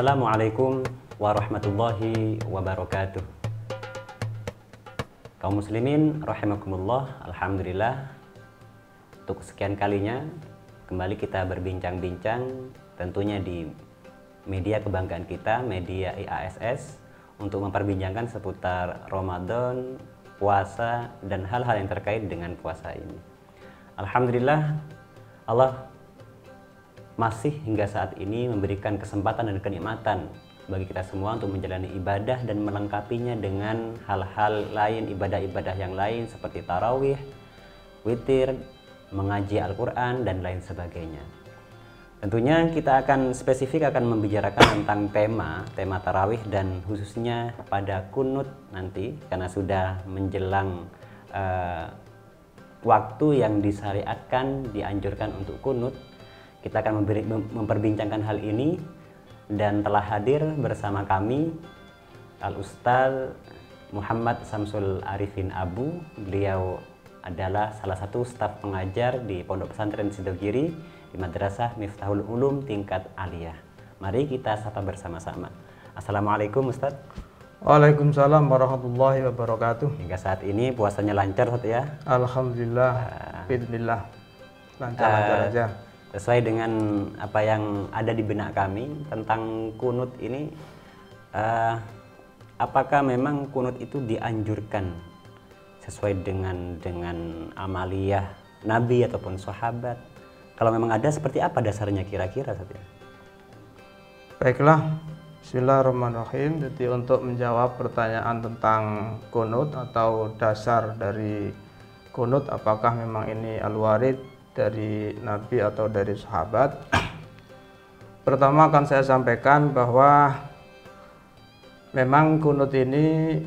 Assalamualaikum warahmatullahi wabarakatuh. Kaum muslimin rahimakumullah, alhamdulillah untuk sekian kalinya kembali kita berbincang-bincang tentunya di media kebanggaan kita, media IASS, untuk memperbincangkan seputar Ramadan, puasa, dan hal-hal yang terkait dengan puasa ini. Alhamdulillah, Allah masih hingga saat ini memberikan kesempatan dan kenikmatan bagi kita semua untuk menjalani ibadah dan melengkapinya dengan hal-hal lain, ibadah-ibadah yang lain seperti tarawih, witir, mengaji Al-Quran, dan lain sebagainya. Tentunya kita akan spesifik akan membicarakan tentang tema tarawih dan khususnya pada kunut nanti, karena sudah menjelang waktu yang disyariatkan, dianjurkan untuk kunut. Kita akan memperbincangkan hal ini dan telah hadir bersama kami Al-Ustaz Muhammad Samsul Arifin Abu. Beliau adalah salah satu staf pengajar di Pondok Pesantren Sidogiri di Madrasah Miftahul Ulum tingkat aliyah. Mari kita sapa bersama-sama. Assalamualaikum Ustaz. Waalaikumsalam warahmatullahi wabarakatuh. Hingga saat ini puasanya lancar Ustaz ya? Alhamdulillah, bismillah, lancar-lancar aja. Sesuai dengan apa yang ada di benak kami tentang kunut ini, apakah memang kunut itu dianjurkan sesuai dengan amaliyah Nabi ataupun sahabat? Kalau memang ada, seperti apa dasarnya kira-kira? Baiklah, bismillahirrahmanirrahim. Jadi untuk menjawab pertanyaan tentang kunut atau dasar dari kunut, apakah memang ini al-warid dari Nabi atau dari sahabat, pertama akan saya sampaikan bahwa memang kunut ini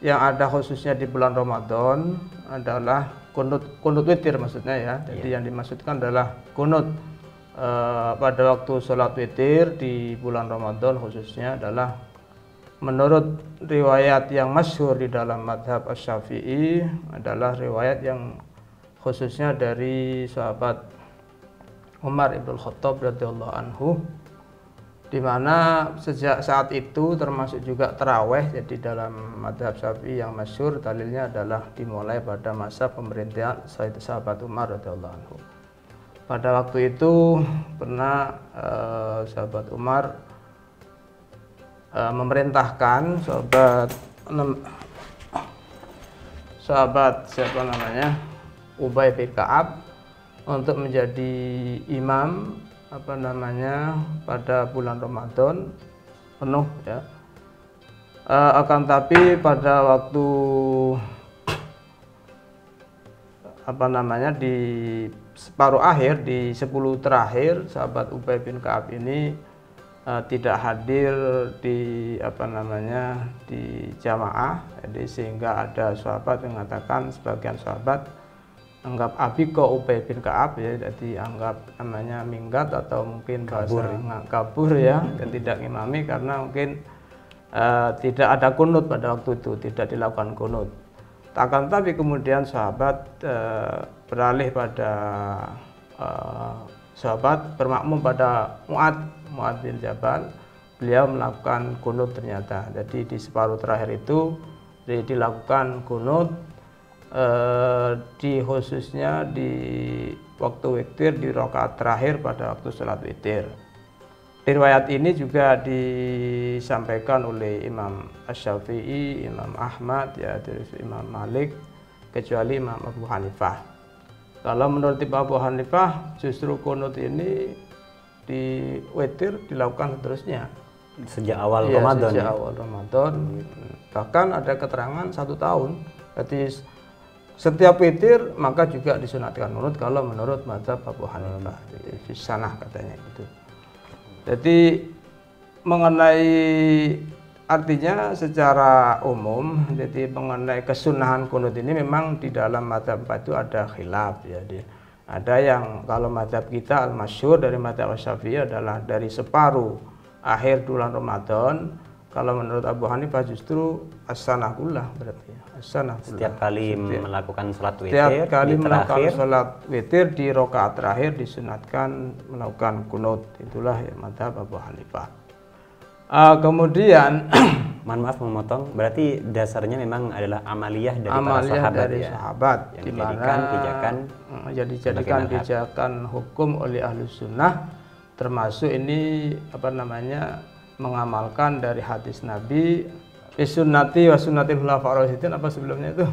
yang ada khususnya di bulan Ramadan adalah kunut witir maksudnya ya. Jadi yang dimaksudkan adalah kunut pada waktu sholat witir di bulan Ramadan khususnya adalah menurut riwayat yang masyhur di dalam madhab Asy-Syafi'i adalah riwayat yang khususnya dari sahabat Umar ibn Khattab radhiyallahu anhu, di mana sejak saat itu termasuk juga taraweh. Jadi dalam madhab Syafi'i yang masyhur dalilnya adalah dimulai pada masa pemerintahan sahabat Umar radhiyallahu anhu. Pada waktu itu pernah sahabat Umar memerintahkan sahabat siapa namanya, Ubay bin Ka'ab, untuk menjadi imam pada bulan Ramadan penuh ya. Akan tapi pada waktu di separuh akhir, di 10 terakhir, sahabat Ubay bin Ka'ab ini tidak hadir di di jamaah. Jadi sehingga ada sahabat yang mengatakan, sebagian sahabat anggap abiko Ubay bin Ka'ab ya, jadi anggap namanya minggat atau mungkin bahasa kabur ya, dan tidak ngimami karena mungkin tidak ada kunut pada waktu itu, tidak dilakukan kunut. Akan tapi kemudian sahabat beralih pada sahabat bermakmum pada Mu'ad bin Jabal. Beliau melakukan kunut ternyata. Jadi di separuh terakhir itu dilakukan kunut, khususnya di waktu witir, di rakaat terakhir pada waktu sholat witir. Riwayat ini juga disampaikan oleh Imam Asy-Syafi'i, Imam Ahmad ya, terus Imam Malik, kecuali Imam Abu Hanifah. Kalau menurut Imam Abu Hanifah justru kunut ini di witir dilakukan seterusnya sejak awal Ramadan. Sejak awal Ramadan. Bahkan ada keterangan 1 tahun. Jadi setiap witir maka juga disunatkan kunut kalau menurut mazhab Abu Hanifah. Jadi fisanah katanya itu. Jadi mengenai artinya secara umum, jadi mengenai kesunahan kunut ini memang di dalam mazhab itu ada khilaf ya. Ada yang kalau mazhab kita al-masyhur dari mazhab Syafi'i adalah dari separuh akhir bulan Ramadan, Kalau menurut Abu Hanifah justru as-sanah kullah berarti ya. As-sanah kullah. Setiap kali melakukan sholat witir, Setiap kali di melakukan terakhir, sholat witir di rakaat terakhir disunatkan melakukan kunut. Itulah ya mazhab Abu Hanifah. Kemudian mohon maaf memotong, berarti dasarnya memang adalah amaliyah dari para amaliyah sahabat dari ya, sahabat yang di mana dijadikan pijakan dijadikan sebagai pijakan hukum oleh ahlu sunnah, termasuk ini apa namanya mengamalkan dari hadis Nabi bisunnati wa sunnatil khulafaur rasyidin, apa sebelumnya itu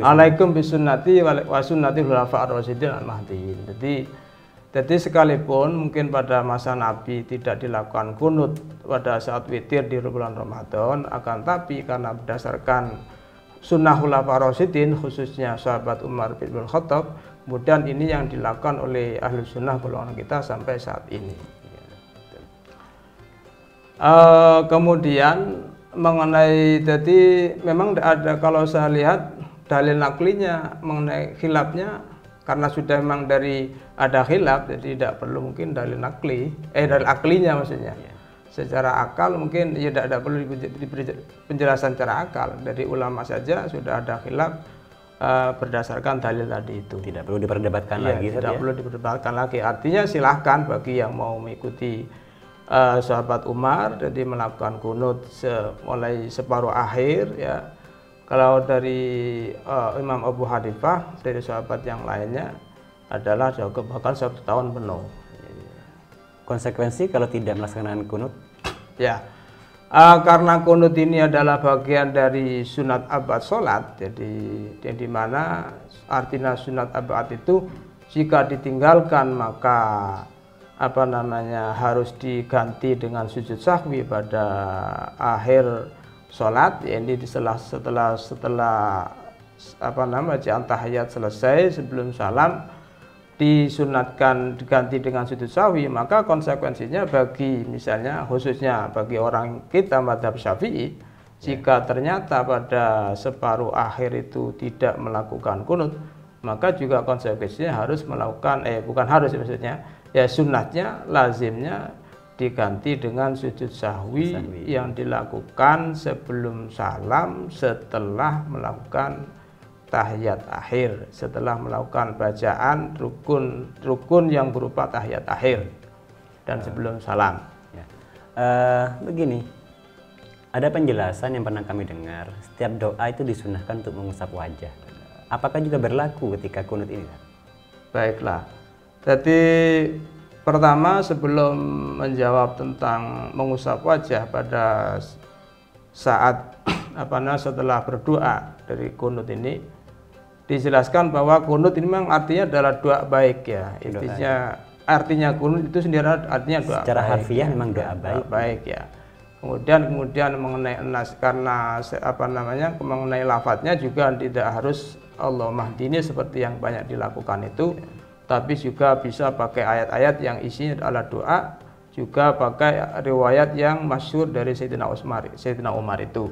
alaikum bisunnati wa sunnatil khulafaur rasyidin al-mahdiyyin. Jadi sekalipun mungkin pada masa Nabi tidak dilakukan kunut pada saat witir di bulan Ramadan, akan tapi karena berdasarkan sunnah khulafaur rasyidin khususnya sahabat Umar bin Khattab, kemudian ini yang dilakukan oleh ahlu sunnah golongan kita sampai saat ini. Kemudian mengenai, jadi memang ada, kalau saya lihat dalil naklinya mengenai khilafnya, karena sudah memang dari ada khilaf, jadi tidak perlu mungkin dalil nakli, dalil aklinya maksudnya. Secara akal mungkin ya tidak perlu diberi penjelasan secara akal, dari ulama saja sudah ada khilaf berdasarkan dalil tadi itu. Tidak perlu diperdebatkan lagi. Tidak perlu diperdebatkan lagi. Artinya silahkan bagi yang mau mengikuti sahabat Umar, jadi melakukan kunut mulai separuh akhir ya. Kalau dari Imam Abu Hanifah, dari sahabat yang lainnya adalah bahkan 1 tahun penuh. Konsekuensi kalau tidak melaksanakan kunut? Ya, karena kunut ini adalah bagian dari sunat abad sholat, jadi yang dimana artinya sunat abad itu jika ditinggalkan maka apa namanya harus diganti dengan sujud sahwi pada akhir sholat, ini setelah apa namanya bacaan tahiyat selesai sebelum salam disunatkan diganti dengan sujud sahwi, maka konsekuensinya bagi misalnya khususnya bagi orang kita mazhab Syafi'i, jika ternyata pada separuh akhir itu tidak melakukan kunut, maka juga konsekuensinya harus melakukan bukan harus maksudnya ya sunnahnya lazimnya diganti dengan sujud sahwi yang dilakukan sebelum salam setelah melakukan tahiyat akhir, setelah melakukan bacaan rukun yang berupa tahiyat akhir dan sebelum salam. Ya. Begini, ada penjelasan yang pernah kami dengar, setiap doa itu disunahkan untuk mengusap wajah. Apakah juga berlaku ketika kunut ini? Baiklah, jadi pertama sebelum menjawab tentang mengusap wajah pada saat setelah berdoa dari kunut ini, dijelaskan bahwa kunut ini memang artinya adalah doa baik ya. Intinya artinya kunut itu sendiri artinya doa secara baik. harfiah ya, memang doa baik ya. Kemudian mengenai karena mengenai lafadznya juga tidak harus Allah mahdini seperti yang banyak dilakukan itu. Tapi juga bisa pakai ayat-ayat yang isinya adalah doa, juga pakai riwayat yang masyhur dari Sayyidina Umar itu.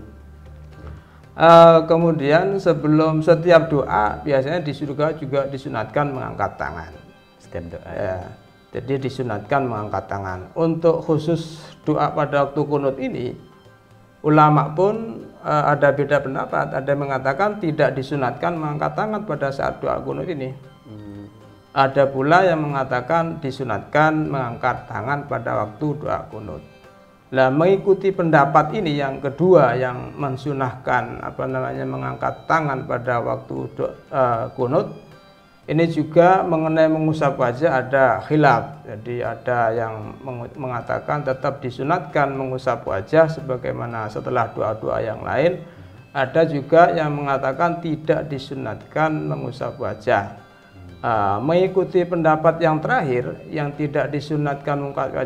Kemudian sebelum setiap doa biasanya di surga juga disunatkan mengangkat tangan. Setiap doa. Ya, jadi disunatkan mengangkat tangan. Untuk khusus doa pada waktu kunut ini, ulama pun ada beda pendapat. Ada yang mengatakan tidak disunatkan mengangkat tangan pada saat doa kunut ini. Ada pula yang mengatakan disunatkan mengangkat tangan pada waktu doa kunut. Nah, mengikuti pendapat ini yang kedua yang mensunahkan mengangkat tangan pada waktu kunut, ini juga mengenai mengusap wajah ada khilaf. Jadi ada yang mengatakan tetap disunatkan mengusap wajah sebagaimana setelah doa-doa yang lain. Ada juga yang mengatakan tidak disunatkan mengusap wajah. Mengikuti pendapat yang terakhir yang tidak disunatkan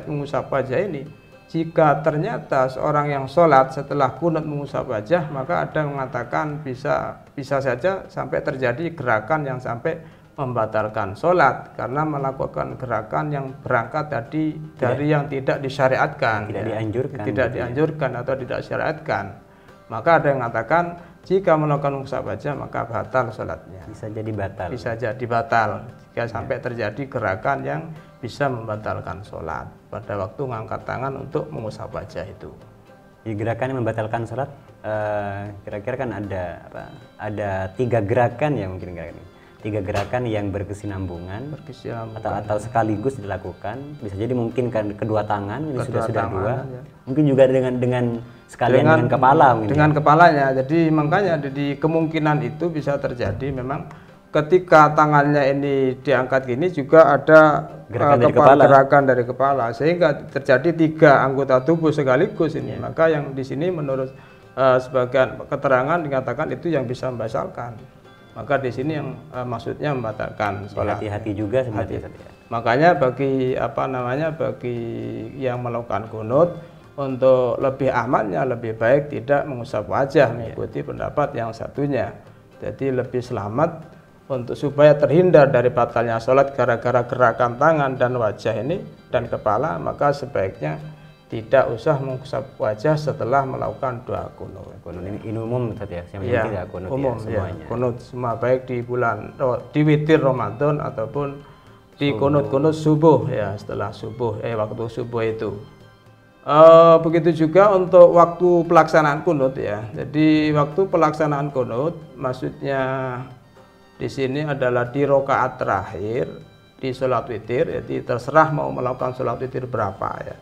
mengusap wajah ini, jika ternyata seorang yang sholat setelah kunut mengusap wajah, maka ada yang mengatakan bisa saja sampai terjadi gerakan yang sampai membatalkan sholat karena melakukan gerakan yang berangkat dari yang tidak disyariatkan, tidak dianjurkan atau tidak disyariatkan. Maka ada yang mengatakan jika melakukan mengusap wajah maka batal sholatnya. Bisa jadi batal. Bisa jadi batal jika sampai terjadi gerakan yang bisa membatalkan sholat pada waktu mengangkat tangan untuk mengusap wajah itu. Gerakan yang membatalkan sholat, kira-kira kan ada 3 gerakan ya mungkin kayak ini. 3 gerakan yang berkesinambungan atau sekaligus dilakukan. Bisa jadi mungkin kan kedua tangan, ini sudah 2. Ya. Mungkin juga dengan sekalian dengan kepala. Dengan kepalanya. Jadi makanya di kemungkinan itu bisa terjadi memang ketika tangannya ini diangkat gini juga ada gerakan dari kepala sehingga terjadi 3 anggota tubuh sekaligus ini. Maka yang di sini menurut sebagian keterangan dikatakan itu yang bisa membatalkan. Maka di sini yang maksudnya membatalkan sholat. Hati-hati juga sebenarnya. Makanya bagi bagi yang melakukan kunut untuk lebih amannya lebih baik tidak mengusap wajah mengikuti pendapat yang satunya. Jadi lebih selamat untuk supaya terhindar dari batalnya sholat gara-gara gerakan tangan dan wajah ini dan kepala, maka sebaiknya tidak usah mengusap wajah setelah melakukan doa kunut. Ini umum ya, tidak kunut umum ya, semuanya. Kunut semua baik di di witir Ramadan ataupun di kunut-kunut subuh ya setelah subuh waktu subuh itu. Begitu juga untuk waktu pelaksanaan kunut ya. Jadi waktu pelaksanaan kunut maksudnya di sini adalah di rakaat terakhir di sholat witir. Jadi terserah mau melakukan sholat witir berapa ya.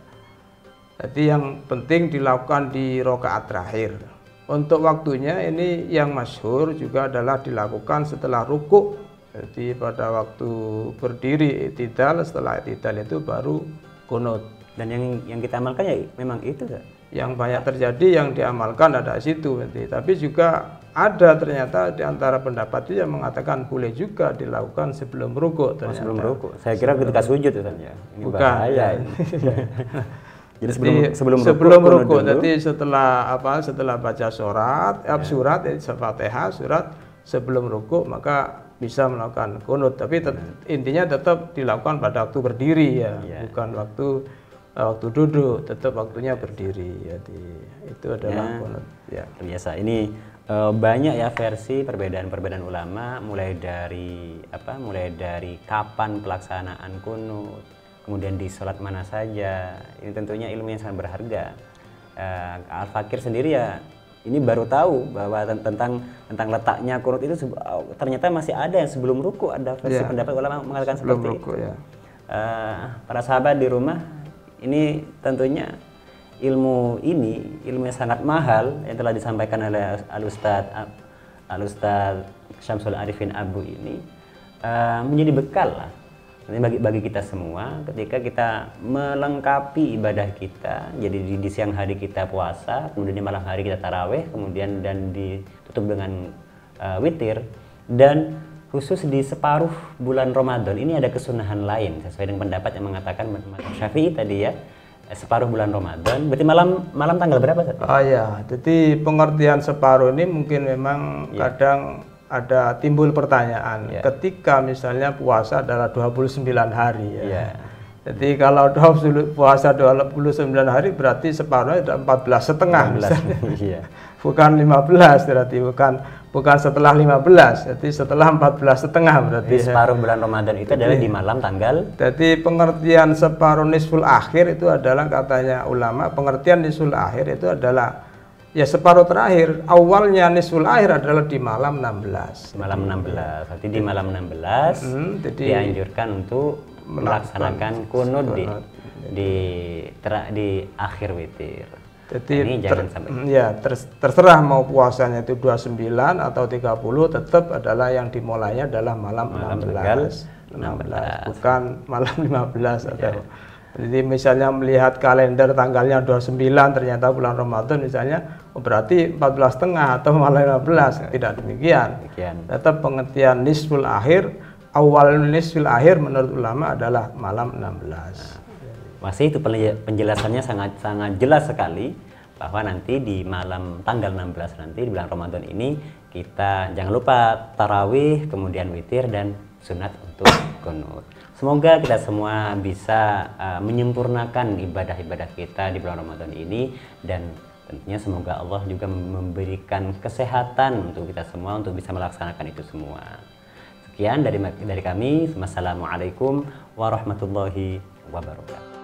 Jadi yang penting dilakukan di rakaat terakhir. Untuk waktunya ini yang masyhur juga adalah dilakukan setelah ruku. Jadi pada waktu berdiri i'tidal, setelah i'tidal itu baru kunut. Dan yang kita amalkan ya memang itu kan? Yang banyak terjadi yang diamalkan ada situ. Tapi juga ada ternyata di antara pendapat itu yang mengatakan boleh juga dilakukan sebelum ruku. Sebelum ruku. Saya kira ketika sujud itu ya. Ini bukan. Bahaya. Jadi sebelum ruku. Jadi setelah baca surat Fatihah, surat sebelum ruku maka bisa melakukan kunut. Tapi intinya tetap dilakukan pada waktu berdiri ya, bukan waktu duduk, tetap waktunya berdiri. Jadi itu adalah kunut. Ya. Biasa. Ini banyak ya versi perbedaan ulama mulai dari kapan pelaksanaan kunut, kemudian di sholat mana saja. Ini tentunya ilmu yang sangat berharga. Al-Fakir sendiri ya ini baru tahu bahwa tentang letaknya kunut itu ternyata masih ada yang sebelum ruku, ada versi pendapat ulama mengatakan seperti itu. Ya. Para sahabat di rumah ini tentunya ilmu yang sangat mahal yang telah disampaikan oleh Al-Ustadz Syamsul Arifin Abu ini menjadi bekal lah bagi kita semua ketika kita melengkapi ibadah kita. Jadi di siang hari kita puasa, kemudian di malam hari kita taraweh, kemudian dan ditutup dengan witir. Dan khusus di separuh bulan Ramadan ini ada kesunahan lain sesuai dengan pendapat yang mengatakan Syafi'i tadi ya. Separuh bulan Ramadan, berarti malam tanggal berapa? Oh ya, jadi pengertian separuh ini mungkin memang kadang ada timbul pertanyaan. Ketika misalnya puasa adalah 29 hari ya. Jadi kalau puasa 29 hari berarti separuhnya ada 14,5. Bukan 15 berarti bukan setelah 15, jadi setelah 14,5 berarti. Separuh bulan Ramadan itu adalah di malam tanggal. Jadi pengertian separuh nisful akhir itu adalah katanya ulama, pengertian nisful akhir itu adalah ya separuh terakhir. Awalnya nisful akhir adalah di malam 16. Malam 16. Berarti di malam 16 dianjurkan untuk melaksanakan kunut di akhir witir. Jadi ini jangan sampai. Ya, terserah mau puasanya itu 29 atau 30 tetap adalah yang dimulainya adalah malam 16, bukan malam 15 atau. Jadi misalnya melihat kalender tanggalnya 29 ternyata bulan Ramadan misalnya, berarti 14,5 atau malam 15. Tidak demikian. Tetap pengertian nisful akhir, awal nisful akhir menurut ulama adalah malam 16. Masih itu penjelasannya sangat jelas sekali bahwa nanti di malam tanggal 16 nanti di bulan Ramadan ini kita jangan lupa tarawih, kemudian witir dan sunat untuk kunut. Semoga kita semua bisa menyempurnakan ibadah-ibadah kita di bulan Ramadan ini dan tentunya semoga Allah juga memberikan kesehatan untuk kita semua untuk bisa melaksanakan itu semua. Sekian dari kami. Wassalamualaikum warahmatullahi wabarakatuh.